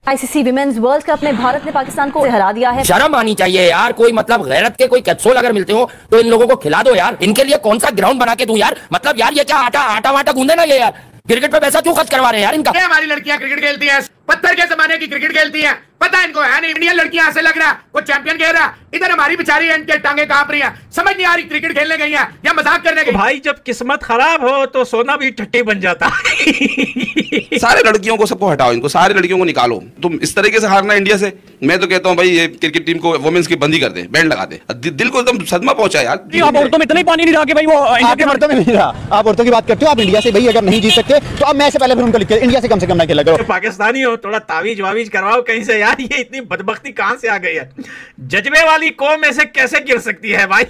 ICC women's world cup में भारत ने पाकिस्तान को हरा दिया है। शर्म आनी चाहिए यार, कोई मतलब गैरत के कोई कैप्सूल अगर मिलते हो तो इन लोगों को खिला दो यार। इनके लिए कौन सा ग्राउंड बना के दूं यार, मतलब यार ये क्या आटा वाटा गूंदे ना ये यार, क्रिकेट पे पैसा क्यों खर्च करवा रहे हैं यार इनका। हमारी लड़कियां क्रिकेट खेलती हैं, पत्थर के जमाने की क्रिकेट खेलती हैं, पता है इनको है नहीं। इंडियन लड़कियां ऐसे लग रहा वो चैंपियन खेल रहा, इधर हमारी बेचारी इनके टांगे कांप रही हैं, समझ नहीं आ रही क्रिकेट खेलने गई हैं या मजाक करने गई। भाई जब किस्मत खराब हो तो सोना भी टट्टी बन जाता है। सारे लड़कियों को सबको हटाओ, इनको सारे लड़कियों को निकालो। तुम इस तरीके से हारना इंडिया से, मैं तो कहता हूँ भाई ये क्रिकेट टीम को वुमेन्स की बंदी कर दे, बैंड लगा दे। दिल को एकदम सदमा पहुंचा यार। आप औरतों में इतना ही पानी नहीं रहा कि भाई वो आपके मर्दों में नहीं रहा। आप औरतों की बात करते हो, आप इंडिया से भाई अगर नहीं जीत सकते तो अब मैच से पहले फिर उनको लिख के इंडिया से कम ना खेला करो। पाकिस्तानी हो, थोड़ा तावीज वावीज करवाओ कहीं से यार, ये इतनी बदबख्ती कहां से आ गई है। जज्बे वाली कौम ऐसे कैसे गिर सकती है भाई।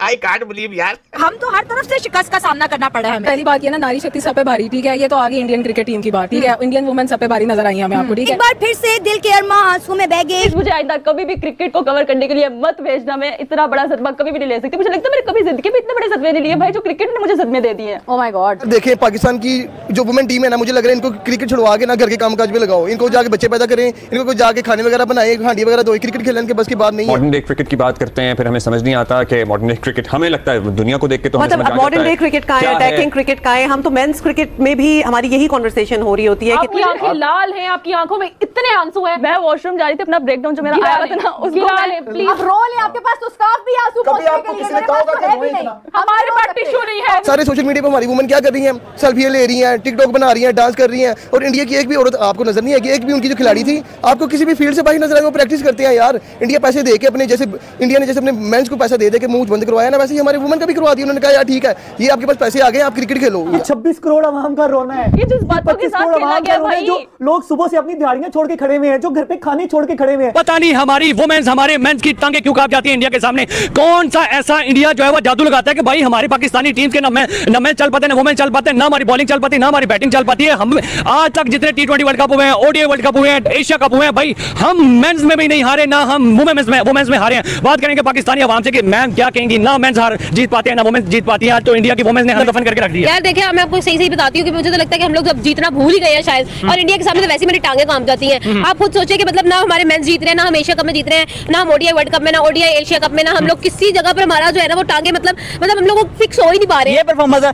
आई कांट बिलीव यार। हम तो हर तरफ से शिकस्त का सामना करना पड़ा है। पहली बात ये ना, नारी शक्ति सब पे भारी, ठीक है। ये तो आगे इंडियन क्रिकेट टीम की बात, ठीक है। इंडियन वुमेन सब पे भारी नजर आई हमें आपको, ठीक है। एक बार फिर से दिल के अरमा आंसू में बह गए। मुझे आइंदा कभी भी क्रिकेट को कवर करने के लिए मत भेजना, मैं इतना बड़ा सदमा कभी भी नहीं ले सकती। मुझे लगता है मैंने कभी जिंदगी में इतने बड़े सदमे नहीं लिए भाई जो क्रिकेट ने मुझे सदमे दे दिए। Oh my God. देखिए पाकिस्तान की जो वुमेन टीम है ना, मुझे लग रहा है इनको क्रिकेट छुड़वा के ना घर के कामकाज में लगाओ, इनको जाके बच्चे पैदा करें, इनको जाके खाने वगैरह बनाए, हांडी वगैरह दो। क्रिकेट खेलने के बस की बात नहीं है। मॉडर्न डे क्रिकेट की बात करते हैं, फिर हमें समझ नहीं आता कि मॉडर्न डे क्रिकेट, हमें लगता है दुनिया को देख के तो मतलब मॉडर्न डे क्रिकेट का है, अटैकिंग क्रिकेट का है। हम तो मेंस क्रिकेट में भी हमारी यही कॉन्वर्सेशन हो रही होती है। आपकी आंखें लाल हैं, आपकी आंखों में इतने आंसू हैं। मैं वॉशरूम जा रही थी, अपना ब्रेकडाउन जो मेरा आया था ना उसको प्लीज रोल है आपके पास तो स्कार्फ भी आंसू पोंछने के लिए मेरे पास तो है भी नहीं। हमारे पास टिश्यू नहीं है। सारे सोशल मीडिया पे हमारी वुमेन क्या कर रही हैं, सेल्फी ले रही हैं, टिकटॉक बना रही हैं, डांस कर रही हैं, और इंडिया की एक भी औरत आपको नजर नहीं आएगी। एक भी उनकी जो खिलाड़ी थी आपको किसी भी फील्ड से बाहर नजर आएगी, वो प्रैक्टिस करते हैं यार। इंडिया पैसे दे के अपने, जैसे इंडिया ने जैसे अपने मेंस को पैसा दे के मुंह बंद करवाया ना, वैसे ही हमारे वुमेन का भी करवा दिया। उन्होंने कहा यार ठीक है, ये आपके पास पैसे आ गए, आप क्रिकेट खेलो। 26 करोड़ आवाम का रोना है, ये जिस बातों के साथ खेला गया भाई, जो लोग सुबह से अपनी दिहाड़ियां छोड़ के खड़े हुए हैं, जो घर पे खाने छोड़ के खड़े हुए हैं। पता नहीं हमारी वुमेन्स, हमारे मेंस की टांगे क्यों कांप जाती है इंडिया के सामने। कौन सा ऐसा इंडिया जो है वो जादू लगाता है कि भाई हमारी पाकिस्तानी टीम के न मैच चल पाते, ना वुमेन चल पाते, ना हमारी बॉलिंग चल पाती, ना हमारी बैटिंग चल पाती है। हम आज तक जितने T20 वर्ल्ड कप हुए हैं, ODI वर्ल्ड कप हुए हैं, एशिया कप हुए हैं, भाई हम मेंस में भी नहीं हारे, ना हम वुमेन्स में हारे हैं। बात करेंगे पाकिस्तानी अवाम से कि मैम क्या कहेंगी, ना मेंस हार जीत पाते हैं ना वुमेन्स जीत पाती है। आज तो इंडिया की वुमेन्स ने हर दफन करके रख दिया यार। देखिए मैं आपको सही बताती हूँ कि मुझे तो लगता है कि हम लोग जब जीतना भूल ही गए हैं शायद, और इंडिया के सामने तो वैसे मेरी टांगे कांप जाती हैं। आप खुद सोचिए कि मतलब ना हमारे मेंस जीत रहे हैं, ना हम एशिया कप में जीत रहे हैं, ना हम ODI वर्ल्ड कप में, ना ODI एशिया कप में, ना हम लोग किसी जगह पर हमारा जो है ना वो टांगे मतलब हम लोगों को फिक्स हो ही नहीं पा रहे। ये परफॉर्मेंस है,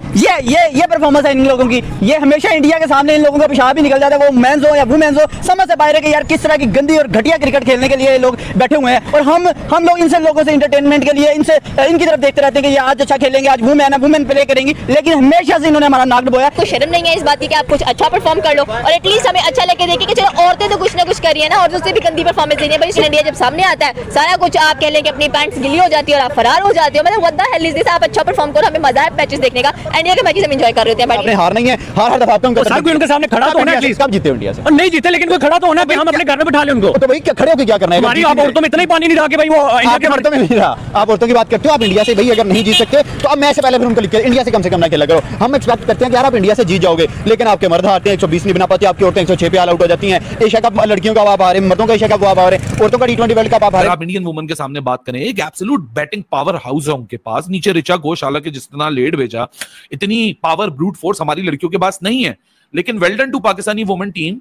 ये परफॉर्मेंस है इन लोगों की। ये हमेशा इंडिया के सामने इन लोगों का पेशाब ही निकल जाता है, वो मेंस हो या वुमेन्स हो। समझ से बाहर है कि यार किस तरह की गंदी और घटिया क्रिकेट खेलने के लिए ये लोग बैठे हुए हैं, और हम लोग इनसे लोगों से इंटरटेनमेंट के लिए इनकी तरफ देखते रहते हैं कि ये आज अच्छा खेलेंगे, आज वुमेन प्ले करेंगी, लेकिन हमेशा से इन्होंने हमारा नाक डुबोया। कोई शर्म नहीं है इस बात की कि आप कुछ अच्छा परफॉर्म कर लो, और एटलीस्ट हमें अच्छा लेके देखिए कि चलो औरतें तो कुछ ना कुछ कर रही है ना, और उससे भी गंदी परफॉर्मेंस देनी है भाई। इंडिया जब सामने आता है सारा कुछ आप कह लें कि अपनी पैंट्स गिली हो जाती है और आप फरार हो जाते हो। मतलब what the hell is this. आप अच्छा परफॉर्म करो, हमें मजा है मैचेस देखने का, इंडिया के मैचेस हम एंजॉय कर रहे होते हैं। आपने हार नहीं है, हर दफा आपको उनके सामने खड़ा तो होना है। कब जीते इंडिया से? नहीं जीते, लेकिन कोई खड़ा तो होना है, हम अपने घर में बिठा लें उनको। तो भाई खड़े होकर क्या करना है? हमारी आप औरतों में इतना ही पानी नहीं रहा कि भाई वो इंडिया के मर्दों में नहीं रहा। आप औरतों की बात करते हो, आप इंडिया से भाई अगर नहीं जीत सकते तो अब मैच से पहले फिर उनको लिख के इंडिया से कम ना खेला करो। हम एक्सपेक्ट करते हैं कि यार आप इंडिया से जीत जाओगे, लेकिन आपके मर्द हारते हैं, 120 नहीं बना पाती, आपकी औरतें 106 पे ऑल आउट हो जाती हैं। एशिया कप लड़कियों का आप आ रहे हैं, मर्दों का एशिया कप आप आ रहे हैं, औरतों का T20 वर्ल्ड कप आप आ रहे हैं। आप इंडियन वुमेन के सामने बात करें, एक एब्सोल्यूट बैटिंग पावर हाउस है उनके पास। नीचे ऋचा घोष हालांकि जितना लेट भेजा, इतनी पावर ब्रूट फोर्स हमारी लड़कियों के पास नहीं है, लेकिन well done to Pakistani women team.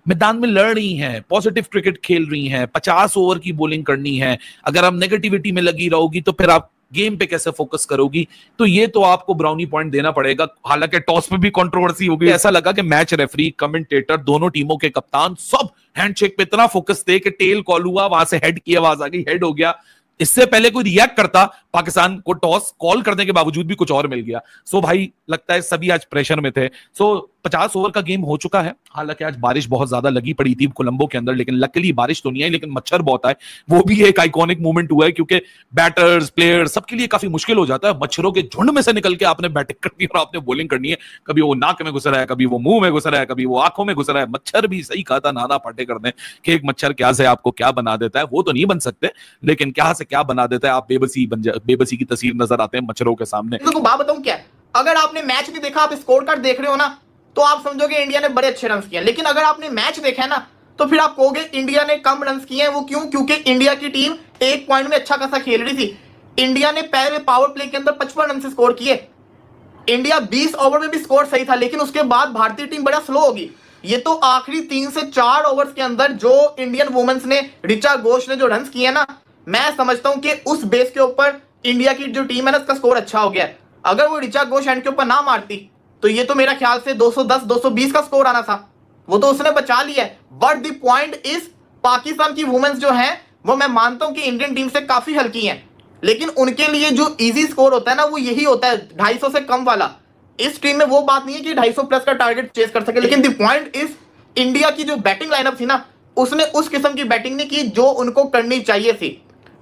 मैदान में लड़ रही हैं, पॉजिटिव क्रिकेट खेल रही हैं, 50 ओवर की बॉलिंग करनी है। अगर आप नेगेटिविटी में लगी रहोगी तो फिर आप गेम पे कैसे फोकस करोगी? तो ये तो आपको ब्राउनी पॉइंट देना पड़ेगा। हालांकि टॉस में भी कंट्रोवर्सी हो गई, ऐसा लगा कि मैच रेफरी, कमेंटेटर, दोनों टीमों के कप्तान सब हैंडशेक पे इतना फोकस थे कि टेल कॉल हुआ, वहां से हेड की आवाज आ गई, हेड हो गया। इससे पहले कोई रिएक्ट करता, पाकिस्तान को टॉस कॉल करने के बावजूद भी कुछ और मिल गया। सो भाई लगता है सभी आज प्रेशर में थे। सो 50 ओवर का गेम हो चुका है। हालांकि आज बारिश बहुत ज्यादा लगी पड़ी थी कोलंबो के अंदर, लेकिन लकीली बारिश तो नहीं आई, लेकिन मच्छर बहुत आए। वो भी एक आइकॉनिक मूवमेंट हुआ है, क्योंकि बैटर्स, प्लेयर्स सबके लिए काफी मुश्किल हो जाता है। मच्छरों के झुंड में से निकल के आपने बैटिंग करनी है और आपने बॉलिंग करनी है। कभी वो नाक में घुस रहा है, कभी वो मुंह में घुस रहा है, कभी वो आंखों में घुस रहा है। मच्छर भी सही कहा था नाना पाटेकर ने कि एक मच्छर क्या से आपको क्या बना देता है। वो तो नहीं बन सकते, लेकिन क्या से क्या बना देता है, आप बेबसी की तस्वीर नजर आते हैं मच्छरों के सामने। तो बात बताऊं क्या, अगर आपने मैच भी देखा, आप स्कोर कार्ड देख रहे हो ना, तो आप समझोगे इंडिया ने बड़े अच्छे रन किए। लेकिन अगर आपने मैच देखा है ना, तो फिर आप कहोगे इंडिया ने कम रन किए हैं। वो क्यों? क्योंकि इंडिया की टीम एक पॉइंट में अच्छा खासा खेल रही थी। इंडिया ने पहले पावर प्ले के अंदर 55 रन से स्कोर किए। इंडिया 20 ओवर में भी स्कोर सही था, लेकिन उसके बाद भारतीय टीम बड़ा स्लो होगी। ये तो आखिरी 3 से 4 ओवर्स के अंदर जो इंडियन वुमेन्स ने, ऋचा घोष ने जो रन्स किए ना, मैं समझता हूं कि उस बेस के ऊपर इंडिया की जो टीम है ना, उसका स्कोर अच्छा हो गया। अगर वो ऋचा घोष एंड के ऊपर ना मारती तो ये तो मेरा ख्याल से 210 220 का स्कोर आना था। वो तो उसने बचा लिया है। But the point is, Pakistan की वुमेन्स जो हैं वो मैं मानता हूं कि इंडियन टीम से काफी हल्की हैं, लेकिन उनके लिए जो इजी स्कोर होता है ना वो यही होता है 250 से कम वाला। इस टीम में वो बात नहीं है कि 250 प्लस का टारगेट चेस कर सके, लेकिन द पॉइंट इज इंडिया की जो बैटिंग लाइनअप थी ना, उसने उस किस्म की बैटिंग नहीं की जो उनको करनी चाहिए थी।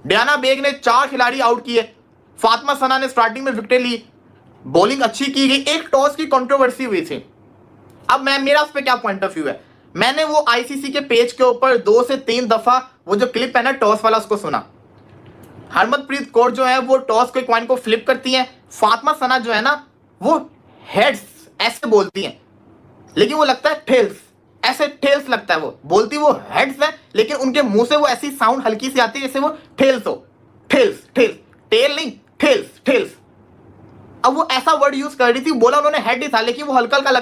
डियाना बेग ने 4 खिलाड़ी आउट किए, फातिमा सना ने स्टार्टिंग में विकेट ली, बॉलिंग अच्छी की गई, एक टॉस की कंट्रोवर्सी हुई थी। अब मेरा उस पर क्या पॉइंट ऑफ व्यू है, मैंने वो आईसीसी के पेज के ऊपर 2 से 3 दफा वो जो क्लिप है ना टॉस वाला उसको सुना। हरमनप्रीत कौर जो है वो टॉस के कॉइन को फ्लिप करती हैं, फातिमा सना जो है ना वो हेड्स ऐसे बोलती हैं, लेकिन वो लगता है टेल्स, ऐसे टेल्स लगता है, वो बोलती वो हेड्स है लेकिन उनके मुंह से वो ऐसी साउंड हल्की सी आती है जैसे वो टेल्स हो, टेल्स टेल्स, टेल नहीं टेल्स टेल्स। अब वो ऐसा वर्ड यूज कर रही थी, बोला उन्होंने हेड ही था लेकिन वो हल्का हल्का